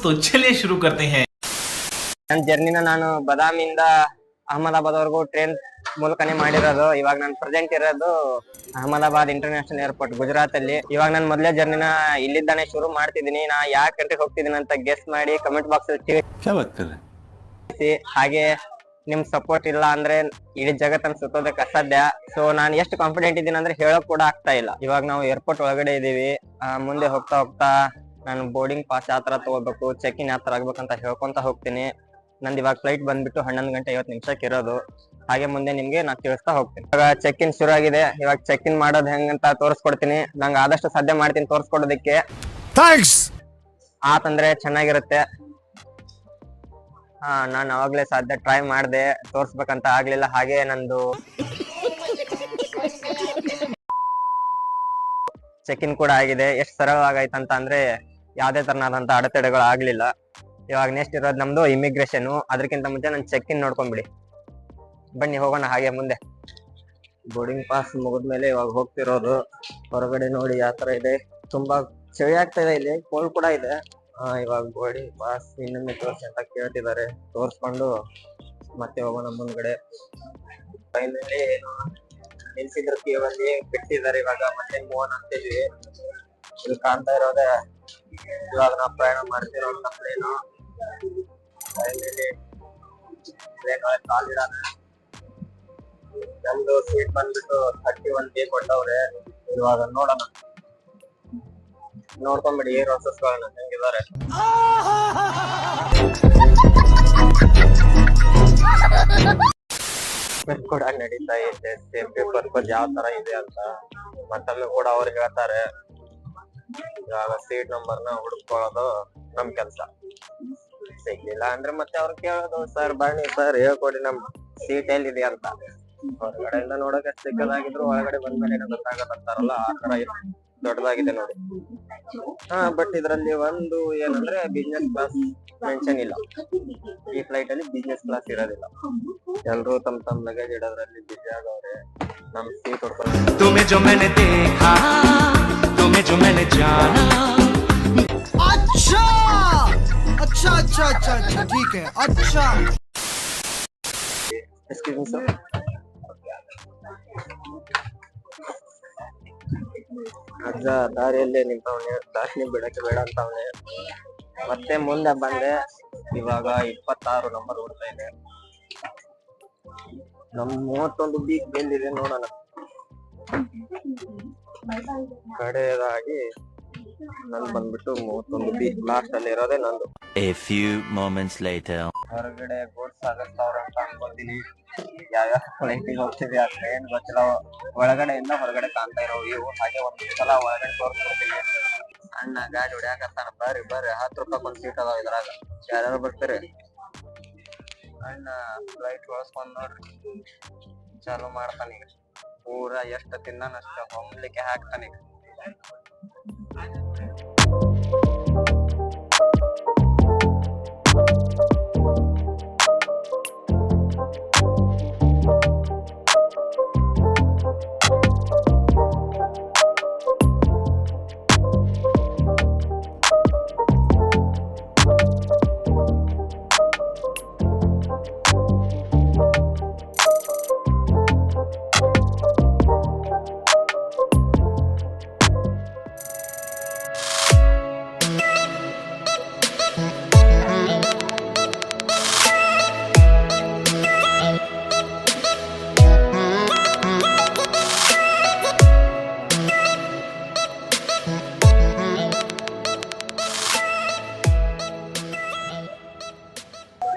तो चलिए शुरू करते हैं। ನನ್ನ ಜರ್ನಿನ ನಾನು ಬದಾಮಿಯಿಂದ ಅಹಮದಾಬಾದ್ ವರೆಗೂ ಟ್ರೈನ್ ಮೂಲಕನೇ ಮಾಡಿರೋದು. ಇವಾಗ ನಾನು ಪ್ರೆಸೆಂಟ್ ಇರೋದು ಅಹಮದಾಬಾದ್ ಇಂಟರ್ನ್ಯಾಷನಲ್ ಏರ್ಪೋರ್ಟ್ ಗುಜರಾತ್ ಅಲ್ಲಿ. ಇವಾಗ ನಾನು ಮೊದಲೇ ಜರ್ನಿನ ಇಲ್ಲಿದ್ದಾನೆ ಶುರು ಮಾಡ್ತಿದ್ದೀನಿ. ನಾ ಯಾವ ಕಂಟ್ರಿಗೆ ಹೋಗ್ತಿದ್ದೀನಿ ಅಂತ ಗೆಸ್ ಮಾಡಿ ಕಮೆಂಟ್ ಬಾಕ್ಸ್ ಅಲ್ಲಿ ತಿಳಿಸಿ. ಹಾಗೆ ನಿಮ್ ಸಪೋರ್ಟ್ ಇಲ್ಲ ಅಂದ್ರೆ ಇಡೀ ಜಗತ್ತನ್ನ ಸುತ್ತೋದಕ್ಕೆ ಅಸಾಧ್ಯ. ಸೊ ನಾನು ಎಷ್ಟು ಕಾನ್ಫಿಡೆಂಟ್ ಇದ್ದೀನಿ ಅಂದ್ರೆ ಹೇಳಕ್ ಕೂಡ ಆಗ್ತಾ ಇಲ್ಲ. ಇವಾಗ ನಾವು ಏರ್ಪೋರ್ಟ್ ಒಳಗಡೆ ಇದೀವಿ. ಮುಂದೆ ಹೋಗ್ತಾ ಹೋಗ್ತಾ ನಾನು ಬೋರ್ಡಿಂಗ್ ಪಾಸ್ ಯಾವ ತರ ತಗೋಬೇಕು, ಚೆಕ್ ಇನ್ ಯಾವ ತರ ಆಗ್ಬೇಕಂತ ಹೇಳ್ಕೊಂತ ಹೋಗ್ತೀನಿ. ನಂದು ಇವಾಗ ಫ್ಲೈಟ್ ಬಂದ್ಬಿಟ್ಟು 11:50 ಇರೋದು. ಹಾಗೆ ಮುಂದೆ ನಿಮ್ಗೆ ನಾನು ತಿಳಿಸ್ತಾ ಹೋಗ್ತೀನಿ. ಇವಾಗ ಚೆಕ್ ಇನ್ ಶುರು ಆಗಿದೆ. ಇವಾಗ ಚೆಕ್ ಇನ್ ಮಾಡೋದು ಹೆಂಗಂತ ತೋರಿಸ್ಕೊಡ್ತೀನಿ. ನಂಗೆ ಆದಷ್ಟು ಸಾಧ್ಯ ಮಾಡ್ತೀನಿ ತೋರಿಸ್ಕೊಡೋದಕ್ಕೆ. ಆತಂದ್ರೆ ಚೆನ್ನಾಗಿರುತ್ತೆ. ನಾನು ಅವಾಗ್ಲೇ ಸಾಧ್ಯ ಟ್ರೈ ಮಾಡಿದೆ ತೋರ್ಸ್ಬೇಕಂತ ಆಗ್ಲಿಲ್ಲ. ಹಾಗೆ ನಂದು ಚೆಕ್ ಇನ್ ಕೂಡ ಆಗಿದೆ. ಎಷ್ಟು ಸರಳವಾಗೈತಂತ ಅಂದ್ರೆ ಯಾವ್ದೇ ತರನಾದಂತ ಅಡೆತಡೆಗಳು ಆಗ್ಲಿಲ್ಲ. ಇವಾಗ ನೆಕ್ಸ್ಟ್ ಇರೋದು ನಮ್ದು ಇಮಿಗ್ರೇಷನ್. ಅದಕ್ಕಿಂತ ಮುಂಚೆ ನಾನು ಚೆಕ್ ಇನ್ ನೋಡ್ಕೊಂಡ್ಬಿಡಿ. ಬನ್ನಿ ಹೋಗೋಣ ಹಾಗೆ ಮುಂದೆ. ಬೋರ್ಡಿಂಗ್ ಪಾಸ್ ಮುಗಿದ್ಮೇಲೆ ಇವಾಗ ಹೋಗ್ತಿರೋದು. ಹೊರಗಡೆ ನೋಡಿ ಯಾವ ತರ ಇದೆ. ತುಂಬಾ ಚಳಿ ಆಗ್ತಾ ಇದೆ, ಇಲ್ಲಿ ಕೋಲ್ಡ್ ಕೂಡ ಇದೆ. ಇವಾಗ ಬೋರ್ಡಿಂಗ್ ಪಾಸ್ ಇನ್ನೊಮ್ಮೆ ತೋರಿಸಿ ಅಂತ ಕೇಳ್ತಿದ್ದಾರೆ. ತೋರ್ಸ್ಕೊಂಡು ಮತ್ತೆ ಹೋಗೋಣ ಮುಂದ್ಗಡೆ. ಫೈನಲಿ ನಿಲ್ಸಿದ್ರು ಕೇವಲ್ಲಿ ಬಿಟ್ಟಿದ್ದಾರೆ. ಇವಾಗ ಮತ್ತೆ ಮೋಹನ್ ಅಂತ ಇದ್ವಿ. ಇಲ್ಲಿ ಕಾಣ್ತಾ ಇರೋದೇ ಇವಾಗ ನಾವು ಪ್ರಯಾಣ ಮಾಡ್ತಿರೋಂತ ಪ್ಲೇನು. ಫೈನಲಿ ಪ್ಲೇನ್ ಒಳಗೆ ಕಾಲಿಡೋಣ. ನಮ್ದು ಸೀಟ್ ಬಂದ್ಬಿಟ್ಟು 31 ಕೊಟ್ಟವ್ರೆ. ಇವಾಗ ನೋಡೋಣ, ನೋಡ್ಕೊಂಡ್ಬಿಡಿ ಏರ್ ಹೊಸಸ್ಗಳನ್ನ ಹೆಂಗಿದ್ದಾರೆ. ಕೂಡ ನಡೀತಾ ಇದೆ. ಸೇಫ್ಟಿ ಪರ್ಪಸ್ ಯಾವ ತರ ಇದೆ ಅಂತ ಮತ್ತೊಮ್ಮೆ ಕೂಡ ಅವ್ರು ಹೇಳ್ತಾರೆ. ಇವಾಗ ಸೀಟ್ ನಂಬರ್ನ ಹುಡುಕೊಳ್ಳೋದು ನಮ್ ಕೆಲ್ಸ. ಸಿಗ್ಲಿಲ್ಲ ಅಂದ್ರೆ ಮತ್ತೆ ಅವ್ರು ಕೇಳೋದು, ಸರ್ ಬನ್ನಿ ಸರ್ ಹೇಳ್ಕೊಡಿ ನಮ್ ಸೀಟ್ ಎಲ್ಲಿದೆ ಅಂತ. ಹೊರಗಡೆಯಿಂದ ನೋಡಕ್ಕೆ ಸಿಕ್ಕದಾಗಿದ್ರು ಒಳಗಡೆ ಬಂದ್ಮೇಲೆ ಏನೋ ಗೊತ್ತಾಗತ್ತಂತಾರಲ್ಲ, ಆ ತರ ದೊಡ್ಡದಾಗಿದೆ ನೋಡಿ. ಬಟ್ ಇದ್ರಲ್ಲಿ ಒಂದು ಏನಂದ್ರೆ ಬಿಸ್ನೆಸ್ ಕ್ಲಾಸ್ ಮೆನ್ಷನ್ ಇಲ್ಲ. ಈ ಫ್ಲೈಟ್ ಅಲ್ಲಿ ಬಿಸ್ನೆಸ್ ಕ್ಲಾಸ್ ಇರೋದಿಲ್ಲ. ಎಲ್ರು ತಮ್ಮ ಲಗೇಜ್ ಇಡೋದ್ರಲ್ಲಿ ಬಿಸಿ ಆಗವ್ರೆ. ನಮ್ ಸೀಟ್ ಹೊಡ್ಕೊಂಡು तुम्हें जो मैंने देखा, तुम्हें जो मैंने जाना। अच्छा अच्छा अच्छा अच्छा अच्छा ठीक है अच्छा। Excuse me, sir. ಅಜ್ಜ ದಾರಿಯಲ್ಲೇ ನಿಂತವನೆ, ದಾರಿ ಬಿಡಕ್ಕೆ ಬೇಡ ಅಂತವನೆ. ಮತ್ತೆ ಮುಂದೆ ಬಂದೆ. ಇವಾಗ 26 ನಂಬರ್ ಓಡ್ತಾ ಇದೆ. ನಮ್ 31 ಬಿ ಎಲ್ಲಿದೆ ನೋಡೋಣ. ಕಡೆಯದಾಗಿ ನನ್ ಬಂದ್ಬಿಟ್ಟು 31 ಬಿ ಲಾಸ್ಟ್ ಅಲ್ಲಿ ಇರೋದೇ ನಂದು. A few moments later. ಹೊರಗಡೆ ಗೋಡ್ಸ್ ಸಾಗಿಸ್ತಾವ್ರ ಅಂತ ಅನ್ಕೊಂತೀನಿ. ಯಾವ್ಯಾವ ಫ್ಲೈಟಿಗೆ ಹೋಗ್ತಿವಿ ಆ ಟ್ರೈನ್ ಗೊತ್ತಿಲ್ಲ. ಒಳಗಡೆಯಿಂದ ಹೊರಗಡೆ ಕಾಣ್ತಾ ಇರೋ ವ್ಯೂ. ಹಾಗೆ ಒಂದ್ ಸಲ ಒಳಗಡೆ ತೋರಿಸ್ಕೊಡ್ತೀನಿ. ಅಣ್ಣ ಗಾಡಿ ಹೊಡ್ಯಾಕತ್ತಾನ. ಬರ್ರಿ 10 ರೂಪಾಯಿ ಒಂದ್ ಸೀಟ್ ಅದಾವ ಇದ್ರಾಗ. ಯಾರ್ಯಾರು ಬರ್ತೀರಿ? ಅಣ್ಣ ಫ್ಲೈಟ್ ಹೊಳ್ಸ್ಕೊಂಡ್ ನೋಡ್ರಿ ಚಾಲು ಮಾಡ್ತಾನೀಗ. ಪೂರಾ ಎಷ್ಟು ತಿನ್ನನಷ್ಟ ಹೊಮ್ಲಿಕ್ಕೆ ಹಾಕ್ತಾನೀಗ.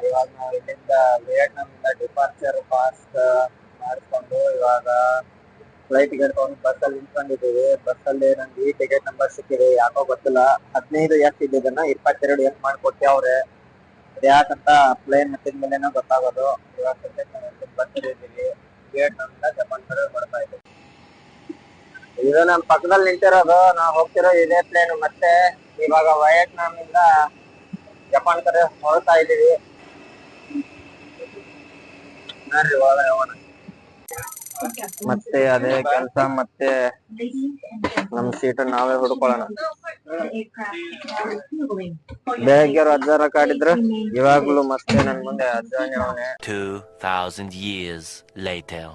ಇವಾಗ ನಾವು ಇಲ್ಲಿಂದ ವಿಯೆಟ್ನಾಮಿಂದ ಡಿಪಾರ್ಚರ್ ಪಾಸ್ ಮಾಡಿಸ್ಕೊಂಡು ಇವಾಗ ಫ್ಲೈಟ್ ಟಿಕೆಟ್ ತಗೊಂಡು ಬಸ್ಸಲ್ಲಿ ನಿಂತ್ಕೊಂಡಿದ್ದೀವಿ. ಬಸ್ಸಲ್ಲಿ ನಂಗೆ ಈ ಟಿಕೆಟ್ ನಂಬರ್ ಸಿಕ್ಕಿದೆ. ಯಾಕೋ ಗೊತ್ತಿಲ್ಲ. 15 ಎಫ್ ಇದ್ದಿದ್ದನ್ನ 22 ಎಫ್ ಮಾಡ್ಕೊಟ್ಟವ್ರೆ. ಯಾಕಂತ ಪ್ಲೇನ್ ಹತ್ತಿದ್ಮೇಲೆನೋ ಗೊತ್ತಾಗೋದು. ಇವಾಗ ಸದ್ಯಕ್ಕೆ ಬಸ್ಸಲ್ಲಿ ಇದ್ದೀವಿ. ವಿಯೆಟ್ನಾಮಿಂದ ಜಪಾನ್ ಕಡೆ ಬರ್ತಾ ಇದ್ದೀವಿ. ಇದು ನಮ್ಮ ಪಕ್ಕದಲ್ಲಿ ನಿಂತಿರೋದು. ನಾವು ಹೋಗ್ತಿರೋ ಇದೇ ಪ್ಲೇನ್. ಮತ್ತೆ ಇವಾಗ ವಿಯೆಟ್ನಾಮಿಂದ ಜಪಾನ್ ಕಡೆ ಹೊರಡ್ತಾ ಇದ್ದೀವಿ. ನೋಡ್ರಿ ಒಳಗಡೆ ಹೋಗೋಣ. ಮತ್ತೆ ಅದೇ ಕೆಲಸ, ಮತ್ತೆ ನಮ್ ಸೀಟ್ ನಾವೇ ಹುಡ್ಕೊಳ್ಳೋಣ. ಬೆಳಗ್ಗೆ ಅಜ್ಜಾರ ಕಾಡಿದ್ರು, ಇವಾಗ್ಲೂ ಮತ್ತೆ ನನ್ ಮುಂದೆ ಅಜ್ಜಾನೆ ಅವನೇ. 2000 years later.